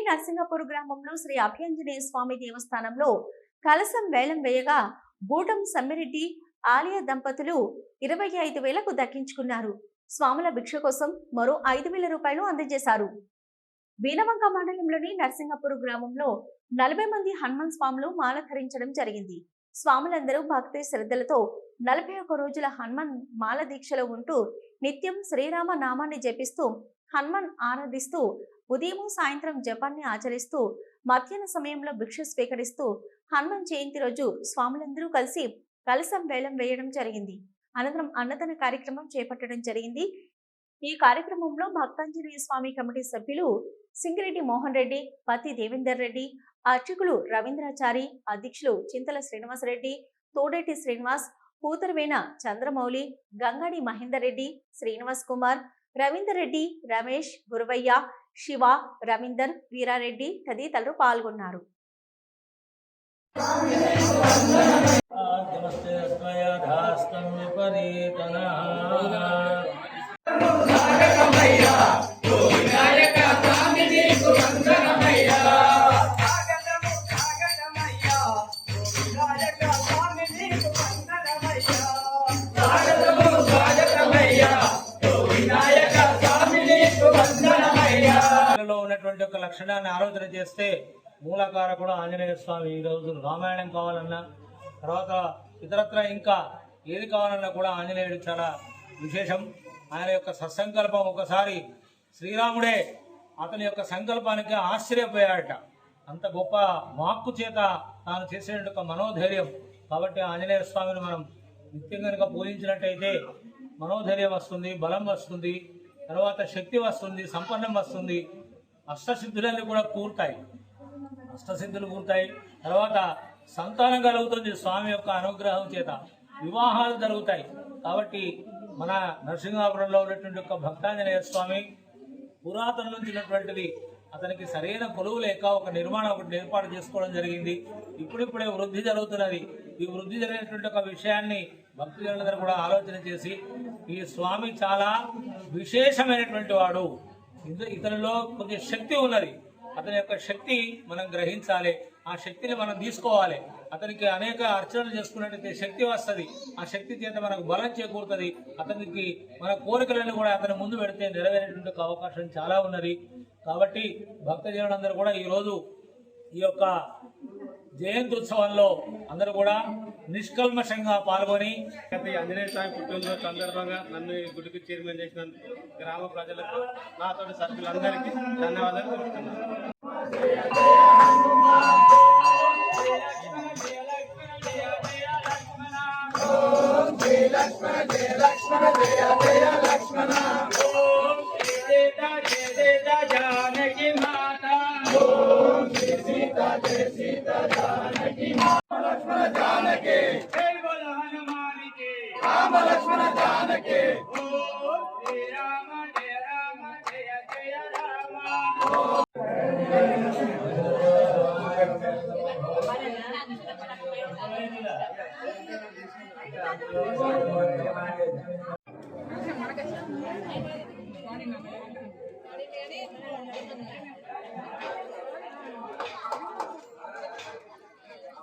నర్సింగపూర్ గ్రామంలో శ్రీ అభయాంజనేయ స్వామి దేవస్థానంలో కలసం వేలం వేయగా బూటం సమ్మిరెడ్డి ఆలయ దంపతులు 25,000కు దక్కించుకున్నారు. స్వాముల భిక్ష కోసం మరో 5,000 రూపాయలు అందజేశారు. బీనవంక మండలంలోని నర్సింగపూర్ గ్రామంలో 40 మంది హనుమాన్ స్వాములు మాల ధరించడం జరిగింది. స్వాములందరూ భక్తి శ్రద్ధలతో 41 రోజుల హనుమాన్ మాల దీక్షలో ఉంటూ నిత్యం శ్రీరామ నామాన్ని జపిస్తూ హనుమాన్ ఆరాధిస్తూ ఉదయం సాయంత్రం జపాన్ని ఆచరిస్తూ మధ్యాహ్న సమయంలో భిక్ష స్వీకరిస్తూ హనుమాన్ జయంతి రోజు స్వాములందరూ కలిసి కలసం వేలం వేయడం జరిగింది. అనంతరం అన్నదాన కార్యక్రమం చేపట్టడం జరిగింది. ఈ కార్యక్రమంలో భక్తాంజనేయ స్వామి కమిటీ సభ్యులు సింగిరెడ్డి మోహన్ రెడ్డి, పతి దేవేందర్ రెడ్డి, అర్చకులు రవీంద్రాచారి, అధ్యక్షులు చింతల శ్రీనివాసరెడ్డి, తోడేటి శ్రీనివాస్, కూతురువేన చంద్రమౌళి, గంగాడి మహేందర్ రెడ్డి, శ్రీనివాస్ కుమార్, రవీందర్ రెడ్డి, రమేష్, గురువయ్య, శివ, రవీందర్, వీరారెడ్డి తదితరులు పాల్గొన్నారు. ఉన్నటువంటి ఒక లక్షణాన్ని ఆలోచన చేస్తే మూలకారకుడు ఆంజనేయ స్వామి. ఈరోజు రామాయణం కావాలన్నా తర్వాత ఇతరత్ర ఇంకా ఏది కావాలన్నా కూడా ఆంజనేయుడు చాలా విశేషం. ఆయన యొక్క సత్సంకల్పం ఒకసారి శ్రీరాముడే అతని యొక్క సంకల్పానికి ఆశ్చర్యపోయాడట. అంత గొప్ప వాక్కు చేత తాను చేసేటువంటి ఒక మనోధైర్యం. కాబట్టి ఆంజనేయ స్వామిని మనం నిత్యం కనుక పూజించినట్టయితే మనోధైర్యం వస్తుంది, బలం వస్తుంది, తర్వాత శక్తి వస్తుంది, సంపన్నం వస్తుంది, అష్టసిద్ధులన్నీ కూడా కూరుతాయి, అష్టసిద్ధులు కూరుతాయి. తర్వాత సంతానం కలుగుతుంది స్వామి యొక్క అనుగ్రహం చేత, వివాహాలు జరుగుతాయి. కాబట్టి మన నరసింహాపురంలో ఉన్నటువంటి ఒక భక్తాంజనేయ స్వామి పురాతన నుంచి ఉన్నటువంటిది. అతనికి సరైన కొలువు లేక ఒక నిర్మాణం ఒకటి ఏర్పాటు చేసుకోవడం జరిగింది. ఇప్పుడిప్పుడే వృద్ధి జరుగుతున్నది. ఈ వృద్ధి జరిగినటువంటి ఒక విషయాన్ని భక్తులందరూ కూడా ఆలోచన చేసి ఈ స్వామి చాలా విశేషమైనటువంటి వాడు, ఇతనిలో కొంచెం శక్తి ఉన్నది, అతని యొక్క శక్తి మనం గ్రహించాలి, ఆ శక్తిని మనం తీసుకోవాలి. అతనికి అనేక అర్చనలు చేసుకున్నట్టయితే శక్తి వస్తుంది, ఆ శక్తి చేత మనకు బలం చేకూరుతుంది. అతనికి మన కోరికలను కూడా అతని ముందు పెడితే నెరవేరేటువంటి అవకాశం చాలా ఉన్నది. కాబట్టి భక్తజనులందరూ కూడా ఈరోజు ఈ యొక్క జయంతి ఉత్సవంలో అందరూ కూడా నిష్కల్మషంగా పాల్గొని ఆంజనేయ స్వామి పుట్టినరోజు సందర్భంగా నన్ను ఈ గుడికి చైర్మన్ చేసినందుకు గ్రామ ప్రజలకు, నాతోటి సభ్యులందరికీ ధన్యవాదాలు తెలుపుతున్నాను. లక్ష్మణ జానకి